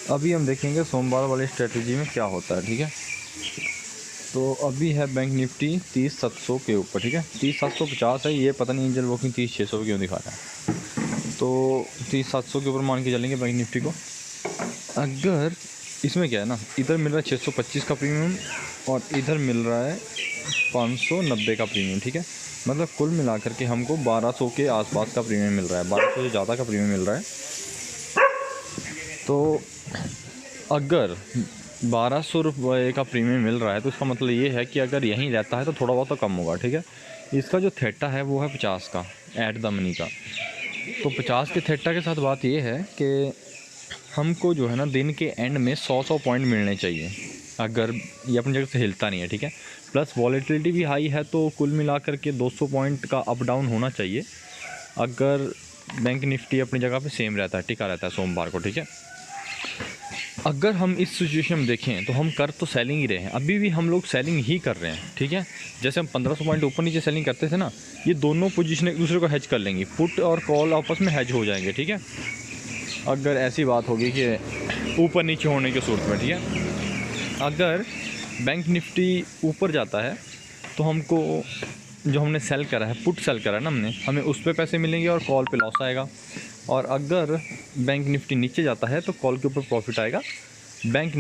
अभी हम देखेंगे सोमवार वाली स्ट्रेटजी में क्या होता है, ठीक है। तो अभी है बैंक निफ्टी 30,700 के ऊपर, ठीक है। 30,750 है, ये पता नहीं एंजल ब्रोकिंग 30,600 क्यों दिखा रहा है। तो 30,700 के ऊपर मान के चलेंगे बैंक निफ्टी को। अगर इसमें क्या है ना, इधर मिल रहा है 625 का प्रीमियम और इधर मिल रहा है 590 का प्रीमियम, ठीक है। मतलब कुल मिलाकर के हमको 1200 के आसपास का प्रीमियम मिल रहा है, 1200 से ज़्यादा का प्रीमियम मिल रहा है। तो अगर 1200 रुपये का प्रीमियम मिल रहा है तो इसका मतलब ये है कि अगर यहीं रहता है तो थोड़ा बहुत तो कम होगा, ठीक है। इसका जो थेटा है वो है 50 का ऐट द मनी का। तो 50 के थेटा के साथ बात ये है कि हमको जो है ना दिन के एंड में 100 पॉइंट मिलने चाहिए अगर ये अपनी जगह से हिलता नहीं है, ठीक है। प्लस वॉलेटिलिटी भी हाई है तो कुल मिलाकर के 200 पॉइंट का अप डाउन होना चाहिए अगर बैंक निफ्टी अपनी जगह पे सेम रहता है, टिका रहता है सोमवार को, ठीक है। अगर हम इस सिचुएशन में देखें तो हम कर तो सेलिंग ही रहे हैं, अभी भी हम लोग सेलिंग ही कर रहे हैं, ठीक है। जैसे हम 1500 पॉइंट ऊपर नीचे सेलिंग करते थे ना, ये दोनों पोजीशन एक दूसरे को हेज कर लेंगी, पुट और कॉल आपस में हेज हो जाएंगे, ठीक है। अगर ऐसी बात होगी कि ऊपर नीचे होने की सूरत में, ठीक है। अगर बैंक निफ्टी ऊपर जाता है तो हमको जो हमने सेल करा है, पुट सेल करा है ना हमने, हमें उस पर पैसे मिलेंगे और कॉल पे लॉस आएगा। और अगर बैंक निफ्टी नीचे जाता है तो कॉल के ऊपर प्रॉफिट आएगा, बैंक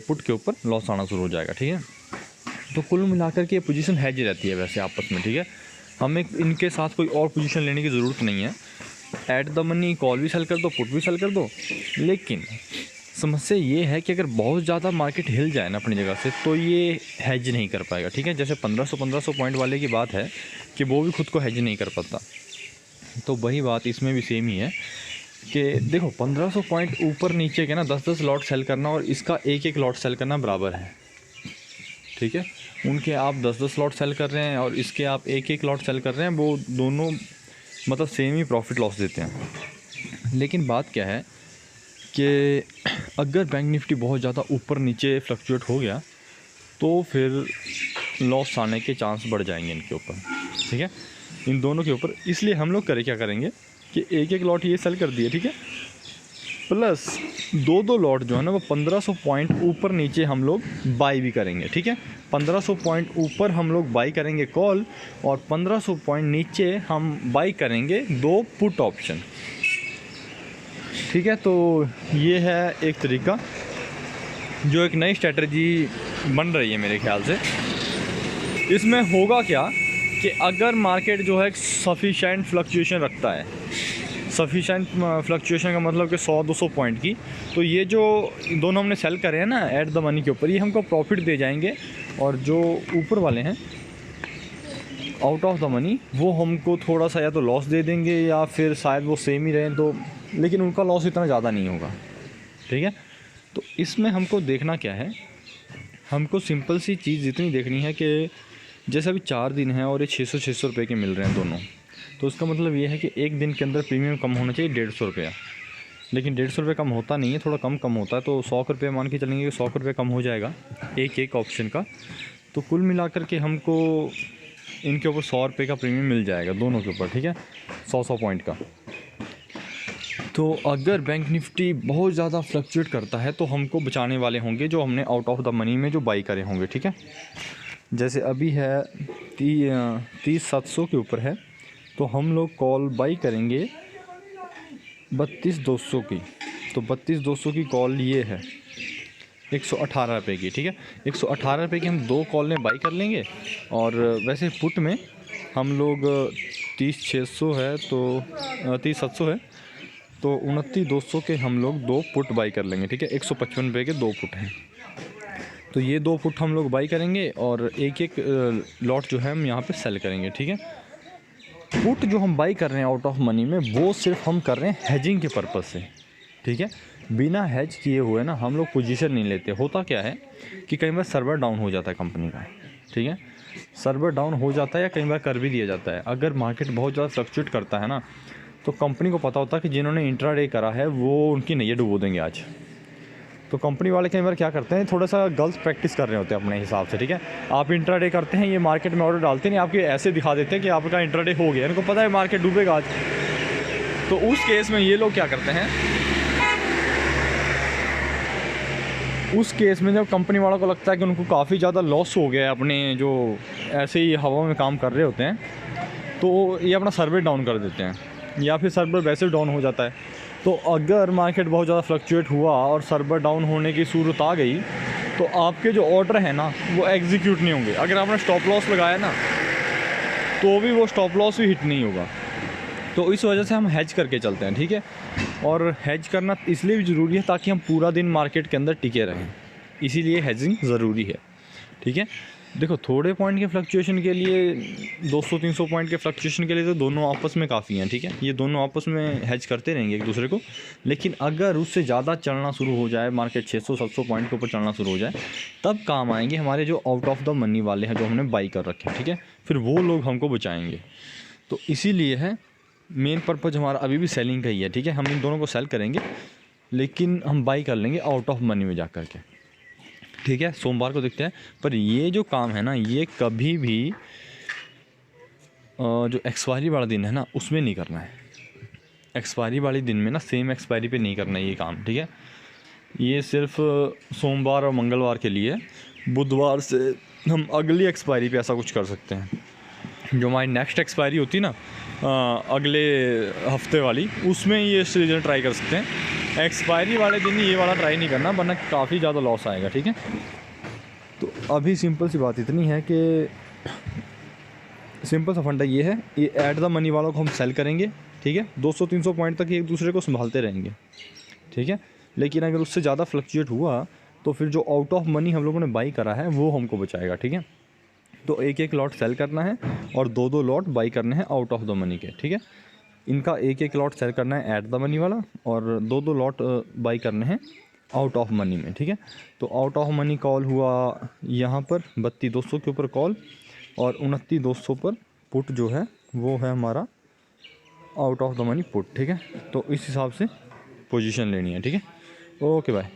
पुट के ऊपर लॉस आना शुरू हो जाएगा, ठीक है। तो कुल मिलाकर के ये पोजीशन हैज रहती है वैसे आपस में, ठीक है। हमें इनके साथ कोई और पोजीशन लेने की ज़रूरत नहीं है। ऐट द मनी कॉल भी सेल कर दो, पुट भी सेल कर दो। लेकिन समस्या ये है कि अगर बहुत ज़्यादा मार्केट हिल जाए ना अपनी जगह से तो ये हैज नहीं कर पाएगा, ठीक है। जैसे 1500 पॉइंट वाले की बात है कि वो भी खुद को हैज नहीं कर पाता, तो वही बात इसमें भी सेम ही है कि देखो 1500 पॉइंट ऊपर नीचे के ना 10-10 लॉट सेल करना और इसका एक लॉट सेल करना बराबर है, ठीक है। उनके आप 10-10 लॉट सेल कर रहे हैं और इसके आप एक लॉट सेल कर रहे हैं, वो दोनों मतलब सेम ही प्रॉफिट लॉस देते हैं। लेकिन बात क्या है कि अगर बैंक निफ्टी बहुत ज़्यादा ऊपर नीचे फ्लक्चुएट हो गया तो फिर लॉस आने के चांस बढ़ जाएंगे इनके ऊपर, ठीक है, इन दोनों के ऊपर। इसलिए हम लोग क्या करेंगे कि एक लॉट ये सेल कर दिए, ठीक है, प्लस 2 लॉट जो है ना वो 1500 पॉइंट ऊपर नीचे हम लोग बाई भी करेंगे, ठीक है। 1500 पॉइंट ऊपर हम लोग बाई करेंगे कॉल और 1500 पॉइंट नीचे हम बाई करेंगे 2 पुट ऑप्शन, ठीक है। तो ये है एक तरीका जो एक नई स्ट्रेटजी बन रही है मेरे ख्याल से। इसमें होगा क्या कि अगर मार्केट जो है सफिशेंट फ्लक्चुएशन रखता है, सफिशेंट फ्लक्चुएशन का मतलब कि 100-200 पॉइंट की, तो ये जो दोनों हमने सेल करे हैं ना ऐट द मनी के ऊपर, ये हमको प्रॉफिट दे जाएंगे। और जो ऊपर वाले हैं आउट ऑफ द मनी वो हमको थोड़ा सा या तो लॉस दे देंगे या फिर शायद वो सेम ही रहें, तो लेकिन उनका लॉस इतना ज़्यादा नहीं होगा, ठीक है। तो इसमें हमको देखना क्या है, हमको सिंपल सी चीज़ इतनी देखनी है कि जैसे अभी 4 दिन हैं और ये 600 रुपये के मिल रहे हैं दोनों, तो इसका मतलब ये है कि एक दिन के अंदर प्रीमियम कम होना चाहिए 150 रुपया। लेकिन 150 रुपये कम होता नहीं है, थोड़ा कम होता है, तो 100 रुपये मान के चलेंगे कि 100 रुपये कम हो जाएगा एक ऑप्शन का। तो कुल मिलाकर के हमको इनके ऊपर 100 रुपये का प्रीमियम मिल जाएगा दोनों के ऊपर, ठीक है, 100 पॉइंट का। तो अगर बैंक निफ्टी बहुत ज़्यादा फ्लक्चुएट करता है तो हमको बचाने वाले होंगे जो हमने आउट ऑफ द मनी में जो बाई करे होंगे, ठीक है। जैसे अभी है 30,700 के ऊपर है तो हम लोग कॉल बाई करेंगे 32,200 की। तो 32,200 की कॉल ये है 118 रुपये की, ठीक है। 118 रुपये की हम 2 कॉल में बाई कर लेंगे। और वैसे पुट में हम लोग 30,600 है तो 30,700 है तो 29,200 के हम लोग 2 पुट बाई कर लेंगे, ठीक है। 155 रुपये के 2 पुट हैं, तो ये 2 पुट हम लोग बाई करेंगे और एक लॉट जो है हम यहाँ पे सेल करेंगे, ठीक है। पुट जो हम बाई कर रहे हैं आउट ऑफ मनी में वो सिर्फ हम कर रहे हैं हेजिंग के पर्पज़ से, ठीक है। बिना हेज किए हुए ना हम लोग पोजीशन नहीं लेते। होता क्या है कि कई बार सर्वर डाउन हो जाता है कंपनी का, ठीक है, सर्वर डाउन हो जाता है या कई बार कर भी दिया जाता है। अगर मार्केट बहुत ज़्यादा फ्लक्चुएट करता है ना तो कंपनी को पता होता है कि जिन्होंने इंट्राडे करा है वो उनकी नैया डुबो देंगे आज। तो कंपनी वाले कई बार क्या करते हैं, थोड़ा सा गलत प्रैक्टिस कर रहे होते हैं अपने हिसाब से, ठीक है। आप इंट्राडे करते हैं, ये मार्केट में ऑर्डर डालते नहीं, आपके ऐसे दिखा देते हैं कि आपका इंट्राडे हो गया, इनको पता है मार्केट डूबेगा आज। तो उस केस में ये लोग क्या करते हैं, उस केस में जब कंपनी वालों को लगता है कि उनको काफ़ी ज़्यादा लॉस हो गया है अपने जो ऐसे ही हवा में काम कर रहे होते हैं, तो ये अपना सर्वर डाउन कर देते हैं या फिर सर्वर वैसे डाउन हो जाता है। तो अगर मार्केट बहुत ज़्यादा फ्लक्चुएट हुआ और सर्वर डाउन होने की सूरत आ गई तो आपके जो ऑर्डर है ना वो एग्जीक्यूट नहीं होंगे। अगर आपने स्टॉप लॉस लगाया ना तो भी वो स्टॉप लॉस भी हिट नहीं होगा। तो इस वजह से हम हेज करके चलते हैं, ठीक है। और हेज करना इसलिए भी ज़रूरी है ताकि हम पूरा दिन मार्केट के अंदर टिके रहें, इसीलिए हेजिंग ज़रूरी है, ठीक है। देखो थोड़े पॉइंट के फ्लक्चुएशन के लिए 200-300 पॉइंट के फ्लक्चुएशन के लिए तो दोनों आपस में काफ़ी हैं, ठीक है। ये दोनों आपस में हेज करते रहेंगे एक दूसरे को। लेकिन अगर उससे ज़्यादा चलना शुरू हो जाए, मार्केट 600-700 पॉइंट के ऊपर चलना शुरू हो जाए, तब काम आएंगे हमारे जो आउट ऑफ द मनी वाले हैं जो हमने बाई कर रखे हैं, ठीक है। फिर वो लोग हमको बचाएंगे। तो इसीलिए है मेन पर्पज़ हमारा अभी भी सेलिंग का ही है, ठीक है। हम इन दोनों को सेल करेंगे लेकिन हम बाई कर लेंगे आउट ऑफ मनी में जा कर के, ठीक है। सोमवार को देखते हैं। पर ये जो काम है ना ये कभी भी जो एक्सपायरी वाला दिन है ना उसमें नहीं करना है। एक्सपायरी वाले दिन में ना सेम एक्सपायरी पे नहीं करना है ये काम, ठीक है। ये सिर्फ सोमवार और मंगलवार के लिए। बुधवार से हम अगली एक्सपायरी पे ऐसा कुछ कर सकते हैं। जो हमारी नेक्स्ट एक्सपायरी होती है ना अगले हफ्ते वाली, उसमें ये सीजन ट्राई कर सकते हैं। एक्सपायरी वाले दिन ये वाला ट्राई नहीं करना वरना काफ़ी ज़्यादा लॉस आएगा, ठीक है। तो अभी सिंपल सी बात इतनी है कि सिंपल सा फंडा ये है, ये ऐट द मनी वालों को हम सेल करेंगे, ठीक है। 200-300 पॉइंट तक एक दूसरे को संभालते रहेंगे, ठीक है। लेकिन अगर उससे ज़्यादा फ्लक्चुएट हुआ तो फिर जो आउट ऑफ मनी हम लोगों ने बाई करा है वो हमको बचाएगा, ठीक है। तो एक एक लॉट सेल करना है और 2-2 लॉट बाई करने हैं आउट ऑफ द मनी के, ठीक है। इनका एक एक लॉट सेल करना है ऐट द मनी वाला और 2-2 लॉट बाई करने हैं आउट ऑफ मनी में, ठीक है। तो आउट ऑफ मनी कॉल हुआ यहाँ पर 32,200 के ऊपर कॉल और 29,200 पर पुट जो है वो है हमारा out of the money put, ठीक है। तो इस हिसाब से पोजीशन लेनी है, ठीक है। Okay bye.